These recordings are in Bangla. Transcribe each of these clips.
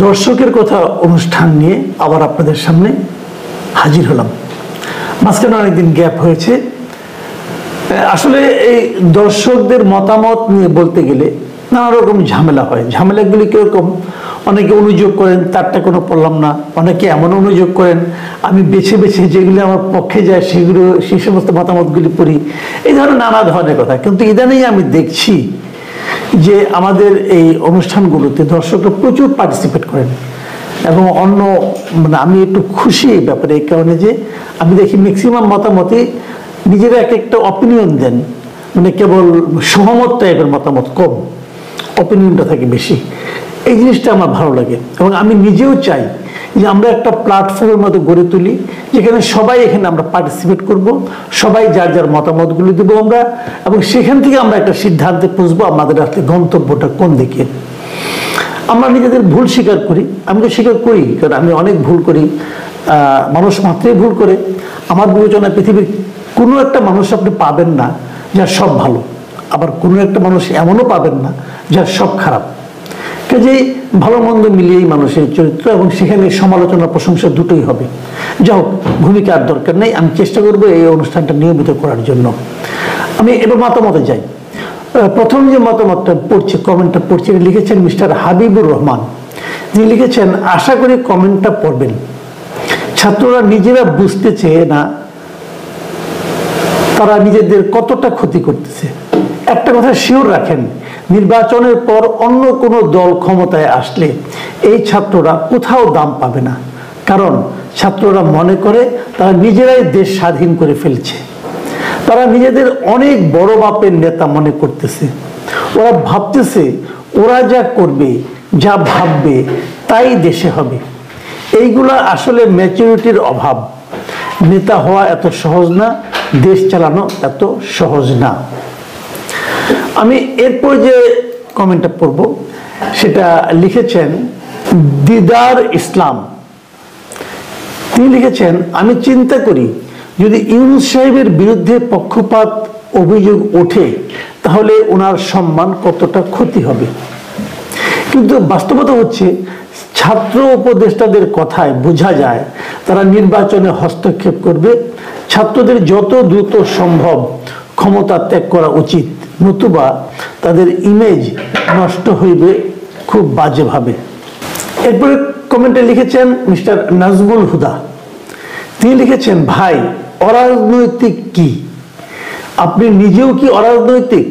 দর্শকের কথা অনুষ্ঠান নিয়ে আবার আপনাদের সামনে হাজির হলাম। মাঝখানে অনেকদিন গ্যাপ হয়েছে। আসলে এই দর্শকদের মতামত নিয়ে বলতে গেলে নানা রকম ঝামেলা হয়। ঝামেলাগুলি কিরকম, অনেকে অনুযোগ করেন তারটা কোনো পড়লাম না, অনেকে এমন অনুযোগ করেন আমি বেছে বেছে যেগুলি আমার পক্ষে যায় সেগুলো সেই সমস্ত মতামতগুলি পড়ি, এই ধরনের নানা ধরনের কথা। কিন্তু ইদানিং আমি দেখছি যে আমাদের এই অনুষ্ঠানগুলোতে দর্শকরা প্রচুর পার্টিসিপেট করেন এবং অন্য আমি একটু খুশি এই ব্যাপারে, এই কারণে যে আমি দেখি ম্যাক্সিমাম মতামতই নিজেরা এক একটা অপিনিয়ন দেন, কেবল সহমত টাইপের মতামত কম, অপিনিয়নটা থাকে বেশি। এই জিনিসটা আমার ভালো লাগে এবং আমি নিজেও চাই যে আমরা একটা প্ল্যাটফর্মের মতো গড়ে তুলি যেখানে সবাই এখানে আমরা পার্টিসিপেট করব, সবাই যার যার মতামতগুলি দেবো আমরা, এবং সেখান থেকে আমরা একটা সিদ্ধান্তে পৌঁছবো আমাদের আসলে গন্তব্যটা কোন দিকে। আমরা নিজেদের ভুল স্বীকার করি, আমি তো স্বীকার করি, কারণ আমি অনেক ভুল করি, মানুষ মাত্রই ভুল করে। আমার বিবেচনায় পৃথিবীর কোনো একটা মানুষ আপনি পাবেন না যার সব ভালো, আবার কোনো একটা মানুষ এমনও পাবেন না যার সব খারাপ। কাজেই ভালো মন্দ মিলিয়েই মানুষের চরিত্র, এবং সেখানে সমালোচনা প্রশংসা দুটোই হবে। যাই হোক, ভূমিকার দরকার নেই, আমি চেষ্টা করবো এই অনুষ্ঠানটা নিয়মিত করার জন্য। আমি এবার মতামতে যাই। প্রথম যে মতামতটা পড়ছি, কমেন্টটা পড়ছি, লিখেছেন মিস্টার হাবিবুর রহমান। তিনি লিখেছেন, আশা করি কমেন্টটা পড়বেন। ছাত্ররা নিজেরা বুঝতে চেয়ে না তারা নিজেদের কতটা ক্ষতি করতেছে। একটা কথা শিওর রাখেন, নির্বাচনের পর অন্য কোনো দল ক্ষমতায় আসলে এই ছাত্ররা কোথাও দাম পাবে না, কারণ ছাত্ররা মনে করে তারা নিজেরাই দেশ স্বাধীন করে ফেলছে। তারা নিজেদের অনেক বড় বাপের নেতা মনে করতেছে। ওরা ভাবতেছে ওরা যা করবে, যা ভাববে তাই দেশে হবে। এইগুলা আসলে ম্যাচুরিটির অভাব। নেতা হওয়া এত সহজ না, দেশ চালানো এত সহজ না। আমি এরপর যে কমেন্টটা পড়ব সেটা লিখেছেন দিদার ইসলাম। তিনি লিখেছেন, আমি চিন্তা করি যদি ইউনূস সাহেবের বিরুদ্ধে পক্ষপাত অভিযোগ ওঠে তাহলে ওনার সম্মান কতটা ক্ষতি হবে। কিন্তু বাস্তবতা হচ্ছে ছাত্র উপদেষ্টাদের কথায় বোঝা যায় তারা নির্বাচনে হস্তক্ষেপ করবে। ছাত্রদের যত দ্রুত সম্ভব ক্ষমতা ত্যাগ করা উচিত, নতুবা তাদের ইমেজ নষ্ট হইবে খুব বাজেভাবে। এরপরে কমেন্টে লিখেছেন মিস্টার নাজমুল হুদা। তিনি লিখেছেন, ভাই অরাজনৈতিক কি? আপনি নিজেও কি অরাজনৈতিক?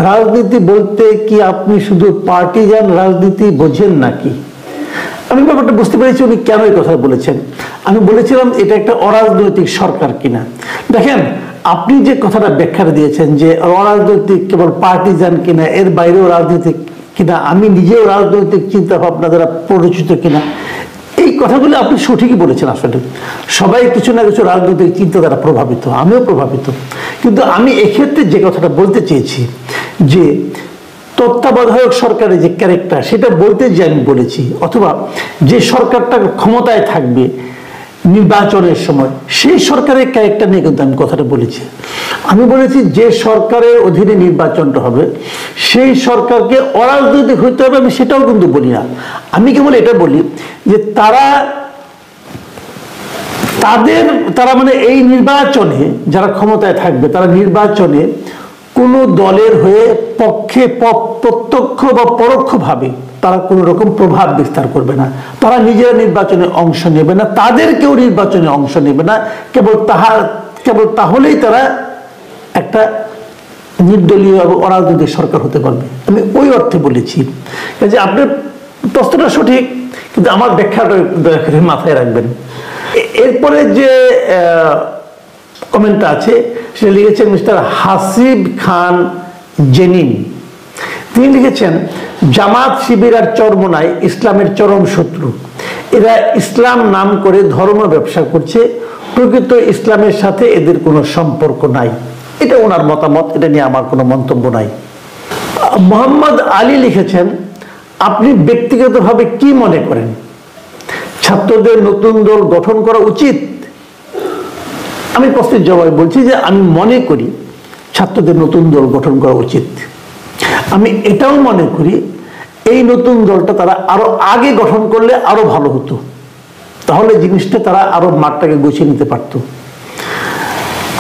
রাজনীতি বলতে কি আপনি শুধু পার্টিজান রাজনীতি বোঝেন নাকি? আমি ব্যাপারটা বুঝতে পেরেছি উনি কেন এই কথা বলেছেন। আমি বলেছিলাম এটা একটা অরাজনৈতিক সরকার কিনা। দেখেন, আপনি যে কথাটা ব্যাখ্যা দিয়েছেন যে অরাজনৈতিক কেবল পার্টিজান কিনা, এর বাইরেও রাজনৈতিক কিনা, আমি নিজেও রাজনৈতিক চিন্তা ভাবনা দ্বারা পরিচিত কিনা, এই কথাগুলো আপনি সঠিকই বলেছেন। আসলে সবাই কিছু না কিছু রাজনৈতিক চিন্তা দ্বারা প্রভাবিত, আমিও প্রভাবিত। কিন্তু আমি এক্ষেত্রে যে কথাটা বলতে চেয়েছি যে তত্ত্বাবধায়ক সরকারের যে ক্যারেক্টার, সেটা বলতে যে আমি বলেছি, অথবা যে সরকারটা ক্ষমতায় থাকবে নির্বাচনের সময় সেই সরকারের ক্যারেক্টার নিয়ে কিন্তু আমি কথাটা বলেছি। আমি বলেছি যে সরকারের অধীনে নির্বাচনটা হবে সেই সরকারকে অরাজনৈতিক হইতে হবে, আমি সেটাও কিন্তু বলি না। আমি কেবল এটা বলি যে তারা মানে এই নির্বাচনে যারা ক্ষমতায় থাকবে তারা নির্বাচনে কোনো দলের হয়ে প্রত্যক্ষ বা পরোক্ষভাবে তারা কোনো রকম প্রভাব বিস্তার করবে না। তারা নিজেরা নির্বাচনে অংশ নেবে না, তাদের কেউ নির্বাচনে অংশ নেবে না। কেবল তাহলেই তারা একটা নির্দলীয় এবং অরাজনৈতিক সরকার হতে পারবে। আমি ওই অর্থে বলেছি যে আপনার প্রশ্নটা সঠিক, কিন্তু আমার ব্যাখ্যাটা দয়া করে মাথায় রাখবেন। এরপরে যে কমেন্টটা আছে সেটা লিখেছেন মিস্টার হাসিব খান জেনিন। তিনি লিখেছেন, জামাত শিবির আর চরমোনাই ইসলামের চরম শত্রু। এরা ইসলাম নাম করে ধর্ম ব্যবসা করছে, প্রকৃত ইসলামের সাথে এদের কোনো সম্পর্ক নাই। এটা ওনার মতামত, এটা নিয়ে আমার কোনো মন্তব্য নাই। মোহাম্মদ আলী লিখেছেন, আপনি ব্যক্তিগতভাবে কি মনে করেন, ছাত্রদের নতুন দল গঠন করা উচিত? আমি প্রশ্নের জবাবে বলছি যে আমি মনে করি ছাত্রদের নতুন দল গঠন করা উচিত। আমি এটাও মনে করি এই নতুন দলটা তারা আরো আগে গঠন করলে আরো ভালো হতো, তাহলে জিনিসটা তারা আরো মাঠটাকে গুছিয়ে নিতে পারত।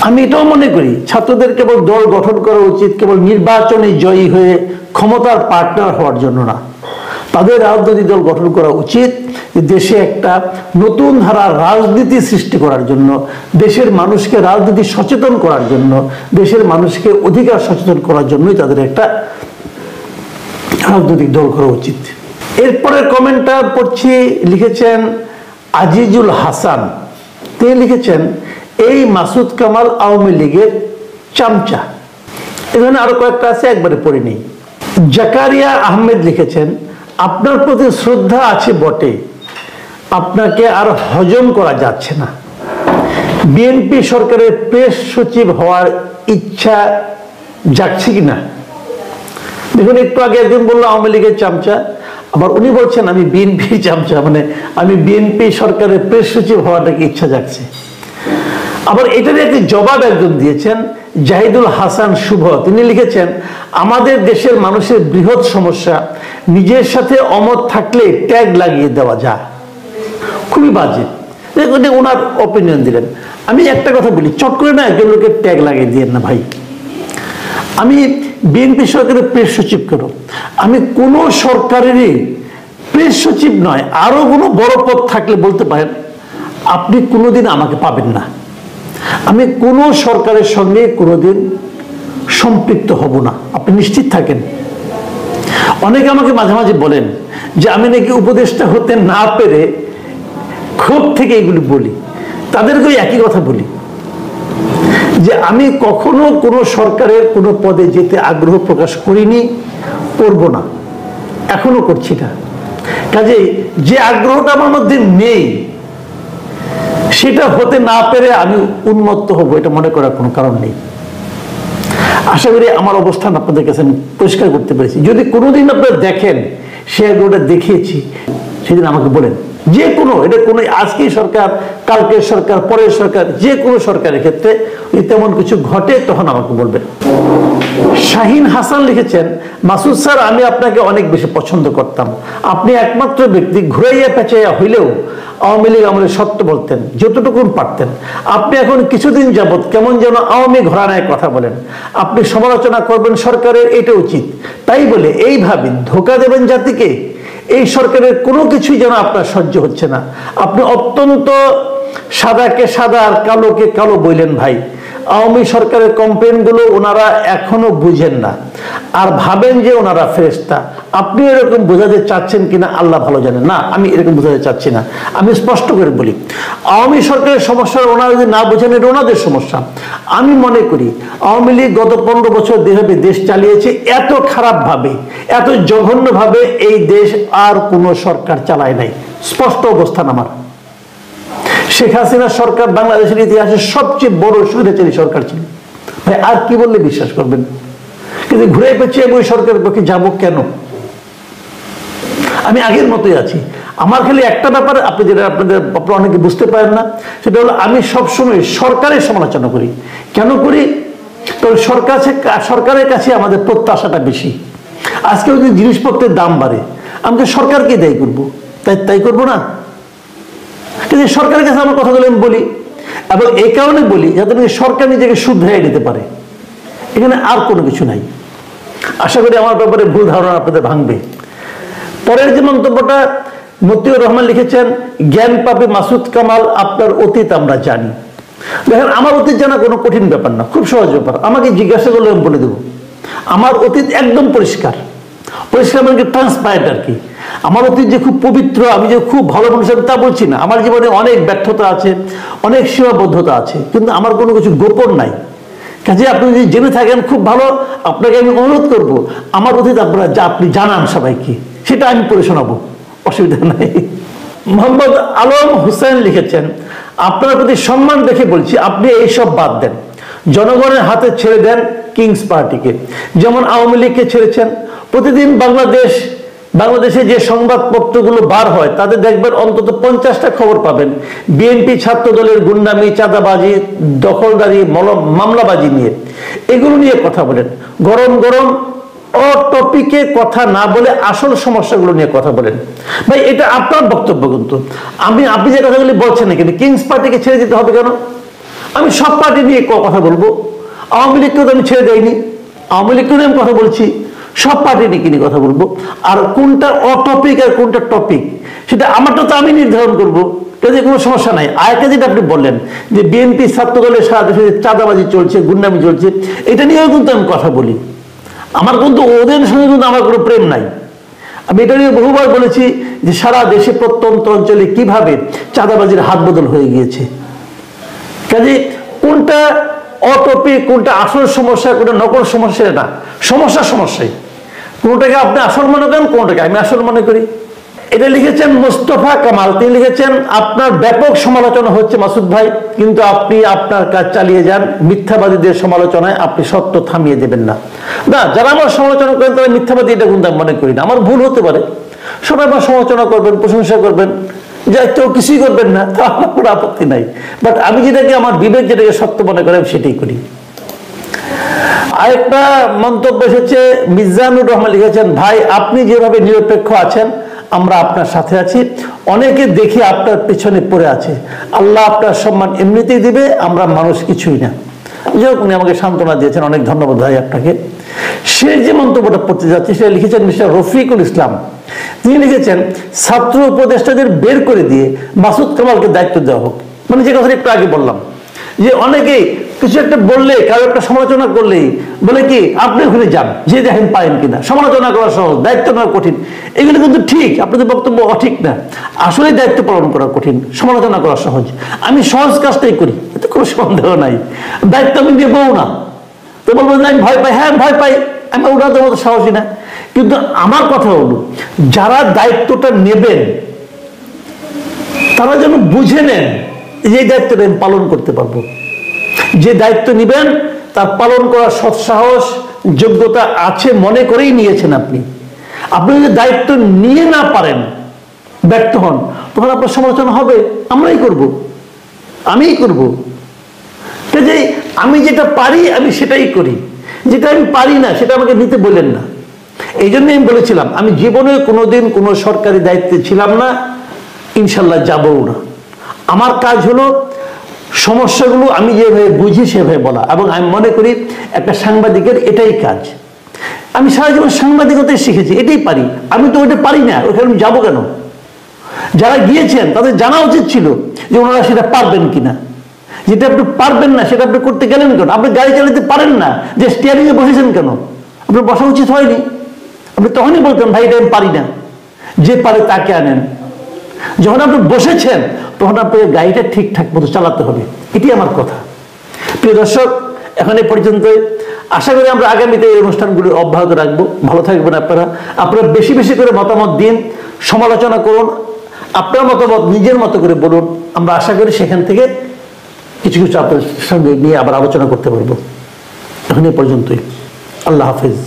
আমি এটাও মনে করি ছাত্রদের কেবল দল গঠন করা উচিত কেবল নির্বাচনে জয়ী হয়ে ক্ষমতার পার্টনার হওয়ার জন্য না, তাদের রাজনৈতিক দল গঠন করা উচিত দেশে একটা নতুন ধারার রাজনীতি সৃষ্টি করার জন্য, দেশের মানুষকে রাজনীতি সচেতন করার জন্য, দেশের মানুষকে অধিকার সচেতন করার জন্যই তাদের একটা রাজনৈতিক দল করা উচিত। এরপরের কমেন্টটা পড়ছি, লিখেছেন আজিজুল হাসান। তিনি লিখেছেন এই মাসুদ কামাল আওয়ামী লীগের চামচা। এখানে আরো কয়েকটা আছে, একবারে পড়ে নেই। জাকারিয়া আহমেদ লিখেছেন আপনার প্রতি শ্রদ্ধা আছে বটে, আপনাকে আর হজম করা যাচ্ছে না। বিএনপি সরকারের প্রেস সচিব হওয়ার ইচ্ছা জাগছে কিনা? দেখুন, একটু আগে একজন বললো আওয়ামী লীগের চামচা, আবার উনি বলছেন আমি বিএনপি চামচা, মানে আমি বিএনপি সরকারের প্রেস সচিব হওয়াটাকে ইচ্ছা জাগছে। আবার এটার একটি জবাব একজন দিয়েছেন জাহিদুল হাসান শুভ। তিনি লিখেছেন আমাদের দেশের মানুষের বৃহৎ সমস্যা নিজের সাথে অমত থাকলে ট্যাগ লাগিয়ে দেওয়া যায়। খুবই বাজে, ওনার অপিনিয়ন দিলেন। আমি একটা কথা বলি, চট করে না একজন লোকের ট্যাগ লাগিয়ে দিয়েন না ভাই। আমি বিএনপি সরকারের প্রেস সচিব কেন, আমি কোন সরকারেরই প্রেস সচিব নয়, আরো কোনো বড় পদ থাকলে বলতে পারেন আপনি কোনোদিন আমাকে পাবেন না। আমি কোন সরকারের সঙ্গে কোনোদিন সম্পৃক্ত হব না, আপনি নিশ্চিত থাকেন। অনেকে আমাকে মাঝে মাঝে বলেন যে আমি নাকি উপদেষ্টা হতে না পেরে ক্ষোভ থেকে এগুলি বলি। তাদেরকে একই কথা বলি যে আমি কখনো কোনো সরকারের কোনো পদে যেতে আগ্রহ প্রকাশ করিনি, করব না, এখনো করছি না। কাজেই যে আগ্রহটা আমার মধ্যে নেই সেটা হতে না পেরে আমি উন্মত্ত হব, এটা মনে করার কোনো কারণ নেই। আশা করি আমার অবস্থান আপনাদের কাছে আমি পরিষ্কার করতে পেরেছি। যদি কোনোদিন আপনারা দেখেন সে আগ্রহটা দেখিয়েছি, সেদিন আমাকে বলেন। যে কোনো, এটা কোনো আজকেই সরকার, কালকের সরকার, পরের সরকার, যে কোনো সরকারের ক্ষেত্রে তেমন কিছু ঘটে তখন আমাকে বলবেন। শাহিন হাসান লিখেছেন মাসুদ স্যার আমি আপনাকে অনেক বেশি পছন্দ করতাম, আপনি একমাত্র ব্যক্তি ঘুরাইয়া পেঁচাইয়া হইলেও আওয়ামী লীগ আমলে সত্য বলতেন, যতটুকু পারতেন। আপনি এখন কিছুদিন যাবৎ কেমন যেন আওয়ামী ঘরানায় কথা বলেন। আপনি সমালোচনা করবেন সরকারের, এটা উচিত। তাই বলে এইভাবে ধোঁকা দেবেন জাতিকে। এই সরকারের কোনো কিছুই যেন আপনার সহ্য হচ্ছে না। আপনি অত্যন্ত সাদাকে সাদা আর কালোকে কালো বললেন ভাই। আওয়ামী সরকারের কমপ্লেনগুলো ওনারা এখনো বুঝেন না আর ভাবেন যে ওনারা ফেরেশতা। আপনি এরকম বোঝাতে চাচ্ছেন কিনা আল্লাহ ভালো জানেন। না, আমি এরকম বোঝাতে চাচ্ছি না। আমি স্পষ্ট করে বলি, আওয়ামী সরকারের সমস্যা ওনারা যদি না বোঝেন এটা ওনাদের সমস্যা। আমি মনে করি আওয়ামী লীগ গত 15 বছর যেভাবে দেশ চালিয়েছে, এত খারাপভাবে, এত জঘন্যভাবে এই দেশ আর কোনো সরকার চালায় নাই। স্পষ্ট অবস্থান আমার। শেখ হাসিনা সরকার বাংলাদেশের ইতিহাসে সবচেয়ে বড় স্বৈরাচারী সরকার ছিল ভাই। আর কি বললে বিশ্বাস করবেন? কিন্তু ঘুরে পেঁচিয়ে ওই সরকারের পক্ষে যাবো কেন? আমি আগের মতোই আছি। আমার খালি একটা ব্যাপার আপনি যেটা আপনারা অনেকে বুঝতে পারেন না, সেটা হলো আমি সবসময় সরকারের সমালোচনা করি। কেন করি? কারণ সরকারের কাছে আমাদের প্রত্যাশাটা বেশি। আজকে যদি জিনিসপত্রের দাম বাড়ে, আমি তো সরকারকে দায়ী করবো, তাই করবো না? কিন্তু সরকারের কাছে আমার কথাগুলো আমি বলি, এবং এই কারণে বলি যাতে সরকার নিজেকে শুধরাই নিতে পারে। এখানে আর কোনো কিছু নাই। আশা করি আমার ব্যাপারে ভুল ধারণা আপনাদের ভাঙবে। পরের যে মন্তব্যটা মতিউর রহমান লিখেছেন, জ্ঞান পাবে মাসুদ কামাল, আপনার অতীত আমরা জানি। দেখেন, আমার অতীত জানা কোনো কঠিন ব্যাপার না, খুব সহজ ব্যাপার। আমাকে জিজ্ঞাসা করলে আমি বলে দেবো। আমার অতীত একদম পরিষ্কার মানে ট্রান্সপারেন্ট আর কি। আমার অতীত যে খুব পবিত্র, আমি যে খুব ভালো মানুষ আমি তা বলছি না। আমার জীবনে অনেক ব্যর্থতা আছে, অনেক সীমাবদ্ধতা আছে, কিন্তু আমার কোনো কিছু গোপন নাই। কাজে আপনি যদি জেনে থাকেন খুব ভালো, আপনাকে আমি অনুরোধ করব আমার অতীত আপনারা যা আপনি জানান সবাইকে, সেটা আমি পড়ে শোনাবো, অসুবিধা নাই। মোহাম্মদ আলম হুসেন লিখেছেন আপনার প্রতি সম্মান দেখে বলছি আপনি এইসব বাদ দেন, জনগণের হাতে ছেড়ে দেন কিংস পার্টিকে, যেমন আওয়ামী লীগকে ছেড়েছেন। প্রতিদিন বাংলাদেশে যে সংবাদপত্রগুলো বার হয় তাদের দেখবেন অন্তত 50টা খবর পাবেন বিএনপি ছাত্র দলের গুন্ডামি, চাঁদাবাজি, দখলদারি, মামলাবাজি নিয়ে। এগুলো নিয়ে কথা বলেন। গরম গরম টপিকে কথা না বলে আসল সমস্যাগুলো নিয়ে কথা বলেন। ভাই এটা আপনার বক্তব্য, কিন্তু আপনি যে কথাগুলি বলছেন না, কিন্তু কিংস পার্টিকে ছেড়ে দিতে হবে কেন? আমি সব পার্টি নিয়ে কথা বলবো। আওয়ামী লীগকেও তো আমি ছেড়ে দেয়নি, আওয়ামী লীগকেও আমি কথা বলছি, সব পার্টি নিয়ে কথা বলবো। আর কোনটা অটপিক আর কোনটা টপিক সেটা আমারটা তো আমি নির্ধারণ করবো, কাজে কোনো সমস্যা নাই। আরেকটা যেটা আপনি বললেন যে বিএনপি ছাত্র দলের সারা দেশে চাঁদাবাজি চলছে, গুন্ডামি চলছে, এটা নিয়েও কিন্তু আমি কথা বলি। আমার কিন্তু ওদের সঙ্গে কিন্তু আমার কোনো প্রেম নাই। আমি এটা নিয়ে বহুবার বলেছি যে সারা দেশে প্রত্যন্ত অঞ্চলে কিভাবে চাঁদাবাজির হাত বদল হয়ে গিয়েছে। কাজে কোনটা অটপিক, কোনটা আসল সমস্যা, কোনটা নকল সমস্যা, না সমস্যাই। কোনটাকে আপনি আসল মনে করেন, কোনটাকে আমি আসল মনে করি। এটা লিখেছেন মোস্তফা কামাল, তিনি লিখেছেন আপনার ব্যাপক সমালোচনা হচ্ছে মাসুদ ভাই, কিন্তু আপনি আপনার কাজ চালিয়ে যান। মিথ্যাবাদীদের সমালোচনায় আপনি সত্য থামিয়ে দেবেন না। না, যারা আমার সমালোচনা করেন তারা মিথ্যাবাদী, এটা কিন্তু আমি মনে করি না। আমার ভুল হতে পারে, সবাই আমার সমালোচনা করবেন, প্রশংসা করবেন, যা কেউ কিছুই করবেন না, তা আমার কোনো আপত্তি নাই। বাট আমি যেটাকে আমার বিবেক যেটাকে সত্য মনে করে আমি সেটাই করি। আরেকটা মন্তব্য এসেছে, মিজানুর রহমান লিখেছেন ভাই আপনি যেভাবে নিরপেক্ষ আছেন আমরা আপনার সাথে আছি, অনেকে দেখি আপনার পেছনে পড়ে আছে, আল্লাহ আপনার সম্মান এমনিতেই দিবে, আমরা মানুষ কিছুই না। যাই হোক, উনি আমাকে সান্ত্বনা দিয়েছেন, অনেক ধন্যবাদ ভাই আপনাকে। সে যে মন্তব্যটা পড়তে যাচ্ছে সেটা লিখেছেন মিস্টার রফিকুল ইসলাম। তিনি লিখেছেন ছাত্র উপদেষ্টাদের বের করে দিয়ে মাসুদ কামালকে দায়িত্ব দেওয়া হোক। মানে যে কথা একটু আগে বললাম যে অনেকেই কিছু একটা বললে, কারো একটা সমালোচনা করলেই বলে কি আপনি ওখানে যান, যে দেখেন পারেন কিনা। সমালোচনা করা সহজ, দায়িত্ব নেওয়া কঠিন। এগুলো কিন্তু ঠিক, আপনাদের বক্তব্য অঠিক না। আসলে দায়িত্ব পালন করা কঠিন, সমালোচনা করা সহজ। আমি সহজ কাজটাই করি, এতে কোনো সন্দেহ নাই। দায়িত্ব আমি নেবও না, তো বলবো যে আমি ভয় পাই, হ্যাঁ ভয় পাই, আমি ওনাদের মতো সাহসী না। কিন্তু আমার কথা হলো যারা দায়িত্বটা নেবেন তারা যেন বুঝে নেন যে দায়িত্বটা আমি পালন করতে পারবো। যে দায়িত্ব নিবেন তার পালন করার সৎসাহস যোগ্যতা আছে মনে করেই নিয়েছেন আপনি। আপনি যদি দায়িত্ব নিয়ে না পারেন, ব্যর্থ হন, তখন আপনার সমালোচনা হবে, আমরাই করব, আমিই করব। কাজেই আমি যেটা পারি আমি সেটাই করি, যেটা আমি পারি না সেটা আমাকে নিতে বললেন না। এই জন্য আমি বলেছিলাম আমি জীবনে কোনোদিন কোনো সরকারি দায়িত্বে ছিলাম না, ইনশাল্লাহ যাবও না। আমার কাজ হলো সমস্যাগুলো আমি যেভাবে বুঝি সেভাবে বলা, এবং আমি মনে করি একটা সাংবাদিকের এটাই কাজ। আমি সারা জীবন সাংবাদিকতাই শিখেছি, এটাই পারি। আমি তো ওইটা পারি না, ওইখানে আমি যাবো কেন? যারা গিয়েছেন তাদের জানা উচিত ছিল যে ওনারা সেটা পারবেন কিনা। যেটা আপনি পারবেন না সেটা আপনি করতে গেলেন কেন? আপনি গাড়ি চালাতে পারেন না, যে স্টিয়ারিং এ বসেছেন কেন? আপনার বসা উচিত হয়নি। আপনি তখনই বলতেন ভাই এটা আমি পারি না, যে পারে তাকে আনেন। যখন আপনি বসেছেন তখন আপনাকে গাড়িটা ঠিকঠাক মতো চালাতে হবে, এটি আমার কথা। প্রিয় দর্শক, এখন এই পর্যন্ত। আশা করি আমরা আগামীতে এই অনুষ্ঠানগুলি অব্যাহত রাখবো। ভালো থাকবেন আপনারা বেশি বেশি করে মতামত দিন, সমালোচনা করুন, আপনার মতামত নিজের মতো করে বলুন। আমরা আশা করি সেখান থেকে কিছু কিছু আপনার সঙ্গে নিয়ে আবার আলোচনা করতে পারবো। এখন এই পর্যন্তই। আল্লাহ হাফিজ।